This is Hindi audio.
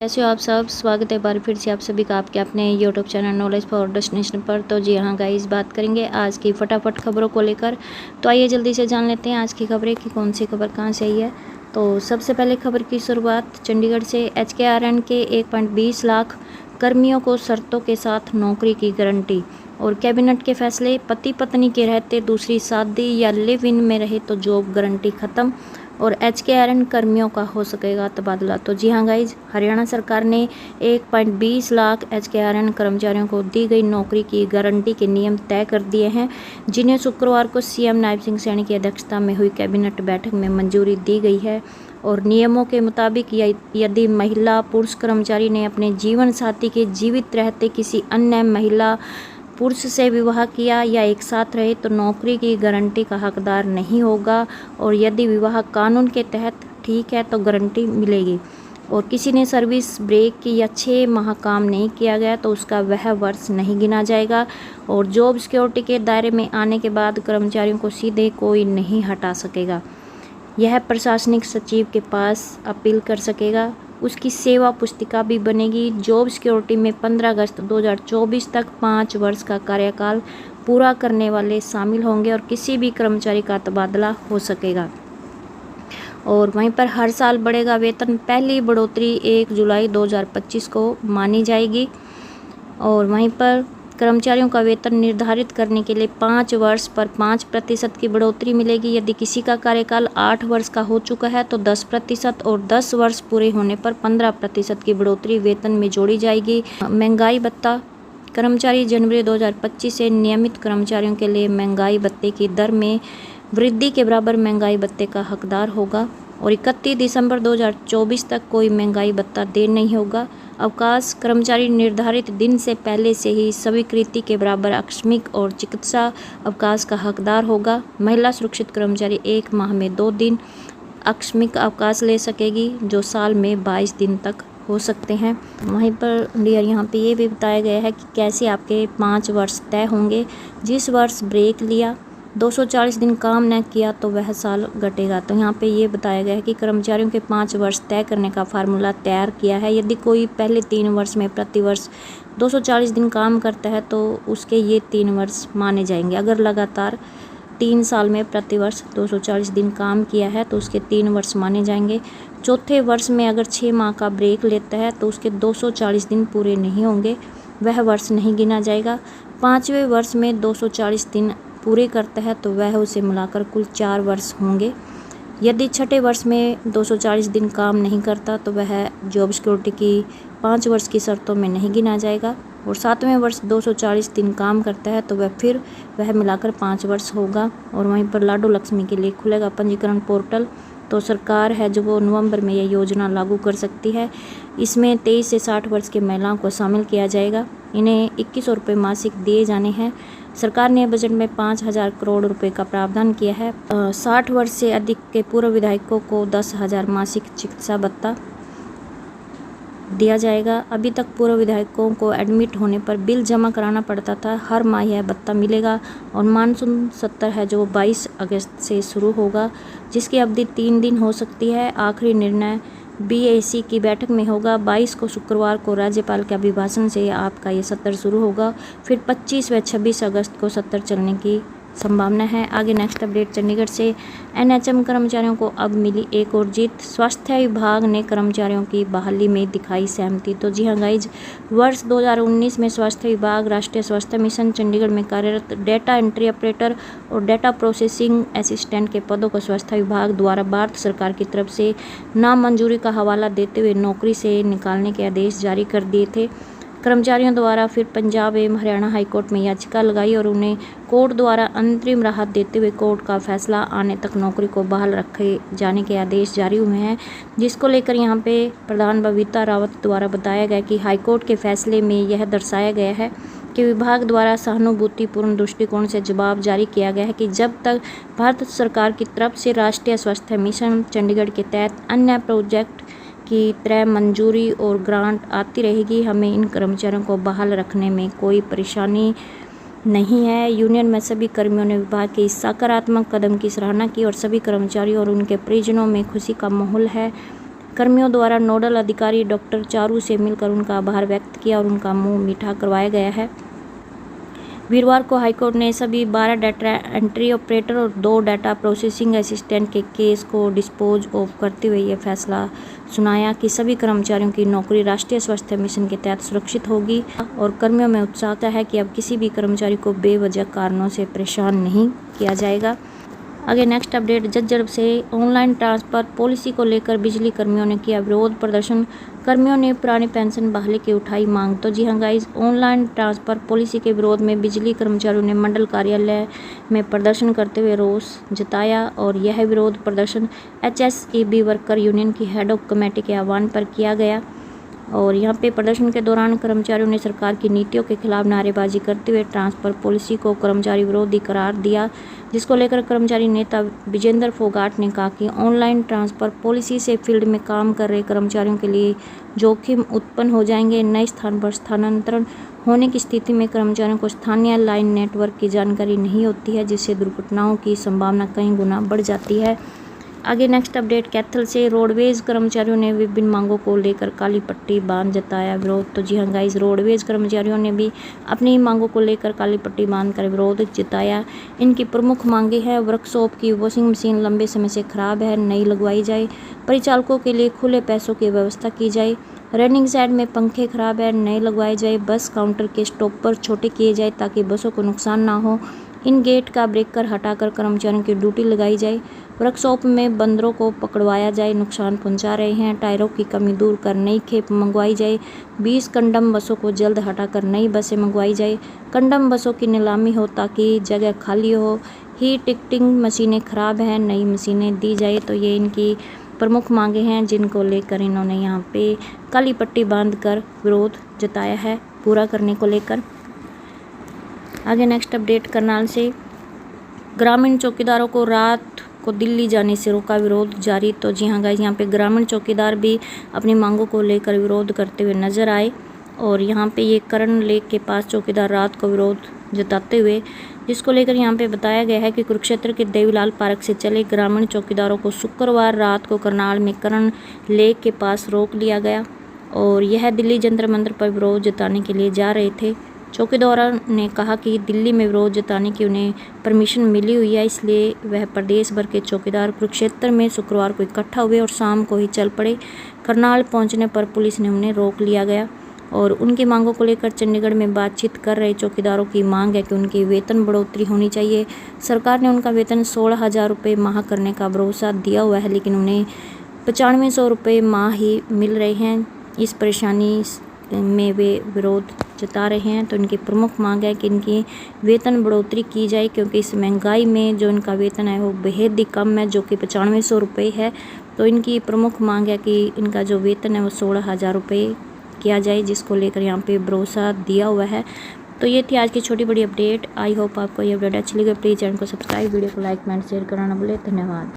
कैसे हो आप सब। स्वागत है बार फिर से आप सभी का आपके अपने YouTube channel knowledge for destination पर। तो जी हाँ गाइस, बात करेंगे आज की फटाफट खबरों को लेकर। तो आइए जल्दी से जान लेते हैं आज की खबरें कि कौन सी खबर कहाँ से आई है। तो सबसे पहले खबर की शुरुआत चंडीगढ़ से। HKRN के 1.20 लाख कर्मियों को शर्तों के साथ नौकरी की गारंटी। और कैबिनेट के फैसले, पति पत्नी के रहते दूसरी शादी या लिव इन में रहे तो जॉब गारंटी खत्म और HKRN कर्मियों का हो सकेगा तबादला। तो जी हाँ गाइज, हरियाणा सरकार ने 1.20 लाख HKRN कर्मचारियों को दी गई नौकरी की गारंटी के नियम तय कर दिए हैं, जिन्हें शुक्रवार को CM नायब सिंह सैनी की अध्यक्षता में हुई कैबिनेट बैठक में मंजूरी दी गई है। और नियमों के मुताबिक यदि महिला पुरुष कर्मचारी ने अपने जीवन साथी के जीवित रहते किसी अन्य महिला पुरुष से विवाह किया या एक साथ रहे तो नौकरी की गारंटी का हकदार नहीं होगा। और यदि विवाह कानून के तहत ठीक है तो गारंटी मिलेगी। और किसी ने सर्विस ब्रेक की या 6 माह काम नहीं किया गया तो उसका वह वर्ष नहीं गिना जाएगा। और जॉब सिक्योरिटी के दायरे में आने के बाद कर्मचारियों को सीधे कोई नहीं हटा सकेगा। यह प्रशासनिक सचिव के पास अपील कर सकेगा। उसकी सेवा पुस्तिका भी बनेगी। जॉब सिक्योरिटी में 15 अगस्त 2024 तक 5 वर्ष का कार्यकाल पूरा करने वाले शामिल होंगे और किसी भी कर्मचारी का तबादला हो सकेगा। और वहीं पर हर साल बढ़ेगा वेतन। पहली बढ़ोतरी 1 जुलाई 2025 को मानी जाएगी। और वहीं पर कर्मचारियों का वेतन निर्धारित करने के लिए 5 वर्ष पर 5% की बढ़ोतरी मिलेगी। यदि किसी का कार्यकाल 8 वर्ष का हो चुका है तो 10% और 10 वर्ष पूरे होने पर 15% की बढ़ोतरी वेतन में जोड़ी जाएगी। महंगाई भत्ता, कर्मचारी जनवरी 2025 से नियमित कर्मचारियों के लिए महंगाई भत्ते की दर में वृद्धि के बराबर महंगाई भत्ते का हकदार होगा। और 31 दिसंबर 2024 तक कोई महंगाई भत्ता देय नहीं होगा। अवकाश, कर्मचारी निर्धारित दिन से पहले से ही स्वीकृति के बराबर आकस्मिक और चिकित्सा अवकाश का हकदार होगा। महिला सुरक्षित कर्मचारी 1 माह में 2 दिन आकस्मिक अवकाश ले सकेगी, जो साल में 22 दिन तक हो सकते हैं। वहीं पर डियर यहाँ पे ये भी बताया गया है कि कैसे आपके 5 वर्ष तय होंगे। जिस वर्ष ब्रेक लिया, 240 दिन काम न किया तो वह साल घटेगा। तो यहाँ पे ये बताया गया है कि कर्मचारियों के 5 वर्ष तय करने का फार्मूला तैयार किया है। यदि कोई पहले 3 वर्ष में प्रति वर्ष 240 दिन काम करता है तो उसके ये 3 वर्ष माने जाएंगे। अगर लगातार 3 साल में प्रति वर्ष 240 दिन काम किया है तो उसके 3 वर्ष माने जाएंगे। चौथे वर्ष में अगर 6 माह का ब्रेक लेता है तो उसके 240 दिन पूरे नहीं होंगे, वह वर्ष नहीं गिना जाएगा। 5वें वर्ष में 240 दिन पूरे करता है तो वह उसे मिलाकर कुल 4 वर्ष होंगे। यदि छठे वर्ष में 240 दिन काम नहीं करता तो वह जॉब सिक्योरिटी की 5 वर्ष की शर्तों में नहीं गिना जाएगा। और 7वें वर्ष 240 दिन काम करता है तो वह मिलाकर 5 वर्ष होगा। और वहीं पर लाडो लक्ष्मी के लिए खुलेगा पंजीकरण पोर्टल। तो सरकार है जो वो नवंबर में यह योजना लागू कर सकती है। इसमें 23 से 60 वर्ष की महिलाओं को शामिल किया जाएगा। इन्हें 2100 रुपये मासिक दिए जाने हैं। सरकार ने बजट में 5000 करोड़ रुपए का प्रावधान किया है। 60 वर्ष से अधिक के पूर्व विधायकों को 10,000 मासिक चिकित्सा भत्ता दिया जाएगा। अभी तक पूर्व विधायकों को एडमिट होने पर बिल जमा कराना पड़ता था, हर माह यह भत्ता मिलेगा। और मानसून सत्र है जो 22 अगस्त से शुरू होगा, जिसकी अवधि 3 दिन हो सकती है। आखिरी निर्णय BAC की बैठक में होगा। 22 को शुक्रवार को राज्यपाल के अभिभाषण से आपका ये सत्र शुरू होगा। फिर 25 व 26 अगस्त को सत्र चलने की संभावना है। आगे नेक्स्ट अपडेट चंडीगढ़ से। NHM कर्मचारियों को अब मिली एक और जीत। स्वास्थ्य विभाग ने कर्मचारियों की बहाली में दिखाई सहमति। तो जी हाँ गाइज, वर्ष 2019 में स्वास्थ्य विभाग राष्ट्रीय स्वास्थ्य मिशन चंडीगढ़ में कार्यरत डेटा एंट्री ऑपरेटर और डेटा प्रोसेसिंग असिस्टेंट के पदों को स्वास्थ्य विभाग द्वारा भारत सरकार की तरफ से नामंजूरी का हवाला देते हुए नौकरी से निकालने के आदेश जारी कर दिए थे। कर्मचारियों द्वारा फिर पंजाब एवं हरियाणा हाईकोर्ट में याचिका लगाई और उन्हें कोर्ट द्वारा अंतरिम राहत देते हुए कोर्ट का फैसला आने तक नौकरी को बहाल रखे जाने के आदेश जारी हुए हैं। जिसको लेकर यहाँ पे प्रधान बबीता रावत द्वारा बताया गया कि हाईकोर्ट के फैसले में यह दर्शाया गया है कि विभाग द्वारा सहानुभूतिपूर्ण दृष्टिकोण से जवाब जारी किया गया है कि जब तक भारत सरकार की तरफ से राष्ट्रीय स्वास्थ्य मिशन चंडीगढ़ के तहत अन्य प्रोजेक्ट की तरह मंजूरी और ग्रांट आती रहेगी, हमें इन कर्मचारियों को बहाल रखने में कोई परेशानी नहीं है। यूनियन में सभी कर्मियों ने विभाग के इस सकारात्मक कदम की सराहना की और सभी कर्मचारियों और उनके परिजनों में खुशी का माहौल है। कर्मियों द्वारा नोडल अधिकारी डॉक्टर चारू से मिलकर उनका आभार व्यक्त किया और उनका मुंह मीठा करवाया गया है। वीरवार को हाईकोर्ट ने सभी 12 डाटा एंट्री ऑपरेटर और 2 डाटा प्रोसेसिंग असिस्टेंट के केस को डिस्पोज ऑफ करते हुए यह फैसला सुनाया कि सभी कर्मचारियों की नौकरी राष्ट्रीय स्वास्थ्य मिशन के तहत सुरक्षित होगी और कर्मियों में उत्साह है कि अब किसी भी कर्मचारी को बेवजह कारणों से परेशान नहीं किया जाएगा। आगे नेक्स्ट अपडेट, जज्जर से ऑनलाइन ट्रांसफ़र पॉलिसी को लेकर बिजली कर्मियों ने किया विरोध प्रदर्शन। कर्मियों ने पुरानी पेंशन बहाली की उठाई मांग। तो जी हाँ गाइस, ऑनलाइन ट्रांसफ़र पॉलिसी के विरोध में बिजली कर्मचारियों ने मंडल कार्यालय में प्रदर्शन करते हुए रोष जताया और यह विरोध प्रदर्शन HSEB वर्कर यूनियन की हेड ऑफ कमेटी के आह्वान पर किया गया। और यहाँ पे प्रदर्शन के दौरान कर्मचारियों ने सरकार की नीतियों के खिलाफ नारेबाजी करते हुए ट्रांसफ़र पॉलिसी को कर्मचारी विरोधी करार दिया, जिसको लेकर कर्मचारी नेता विजेंद्र फोगाट ने कहा कि ऑनलाइन ट्रांसफ़र पॉलिसी से फील्ड में काम कर रहे कर्मचारियों के लिए जोखिम उत्पन्न हो जाएंगे। नए स्थान पर स्थानांतरण होने की स्थिति में कर्मचारियों को स्थानीय लाइन नेटवर्क की जानकारी नहीं होती है, जिससे दुर्घटनाओं की संभावना कई गुना बढ़ जाती है। आगे नेक्स्ट अपडेट, कैथल से रोडवेज कर्मचारियों ने विभिन्न मांगों को लेकर काली पट्टी बांध जताया विरोध। तो जी हाँ गाइस, रोडवेज कर्मचारियों ने भी अपनी मांगों को लेकर काली पट्टी बांधकर विरोध जताया। इनकी प्रमुख मांगे हैं, वर्कशॉप की वॉशिंग मशीन लंबे समय से खराब है, नई लगवाई जाए, परिचालकों के लिए खुले पैसों की व्यवस्था की जाए, रनिंग साइड में पंखे खराब है, नए लगवाए जाए, बस काउंटर के स्टॉपर छोटे किए जाए ताकि बसों को नुकसान ना हो, इन गेट का ब्रेकर हटाकर कर्मचारियों की ड्यूटी लगाई जाए, वर्कशॉप में बंदरों को पकड़वाया जाए, नुकसान पहुंचा रहे हैं, टायरों की कमी दूर कर नई खेप मंगवाई जाए, 20 कंडम बसों को जल्द हटाकर नई बसें मंगवाई जाए, कंडम बसों की नीलामी हो ताकि जगह खाली हो, ही टिकटिंग मशीनें खराब हैं, नई मशीनें दी जाए। तो ये इनकी प्रमुख मांगे हैं जिनको लेकर इन्होंने यहाँ पे काली पट्टी बांधकर विरोध जताया है पूरा करने को लेकर। आगे नेक्स्ट अपडेट, करनाल से ग्रामीण चौकीदारों को रात को दिल्ली जाने से रोका, विरोध जारी। तो जी हाँ गाइस, यहाँ पे ग्रामीण चौकीदार भी अपनी मांगों को लेकर विरोध करते हुए नजर आए और यहाँ पे ये करण लेक के पास चौकीदार रात को विरोध जताते हुए, जिसको लेकर यहाँ पे बताया गया है कि कुरुक्षेत्र के देवीलाल पार्क से चले ग्रामीण चौकीदारों को शुक्रवार रात को करनाल में करण लेक के पास रोक लिया गया और यह दिल्ली जंतर मंतर पर विरोध जताने के लिए जा रहे थे। चौकीदारों ने कहा कि दिल्ली में विरोध जताने की उन्हें परमिशन मिली हुई है, इसलिए वह प्रदेश भर के चौकीदार कुरुक्षेत्र में शुक्रवार को इकट्ठा हुए और शाम को ही चल पड़े। करनाल पहुंचने पर पुलिस ने उन्हें रोक लिया गया और उनकी मांगों को लेकर चंडीगढ़ में बातचीत कर रहे चौकीदारों की मांग है कि उनकी वेतन बढ़ोतरी होनी चाहिए। सरकार ने उनका वेतन 16,000 रुपये माह करने का भरोसा दिया हुआ है, लेकिन उन्हें 9500 रुपये माह ही मिल रहे हैं। इस परेशानी में वे विरोध जता रहे हैं। तो इनकी प्रमुख मांग है कि इनकी वेतन बढ़ोतरी की जाए, क्योंकि इस महंगाई में जो इनका वेतन है वो बेहद ही कम है, जो कि 9500 रुपये है। तो इनकी प्रमुख मांग है कि इनका जो वेतन है वो 16,000 रुपये किया जाए, जिसको लेकर यहाँ पे भरोसा दिया हुआ है। तो ये थी आज की छोटी बड़ी अपडेट। आई होप आपको ये अपडेट अच्छी लगी। प्लीज़ चैनल को सब्सक्राइब, वीडियो को लाइक एंड शेयर करना ना भूलें। धन्यवाद।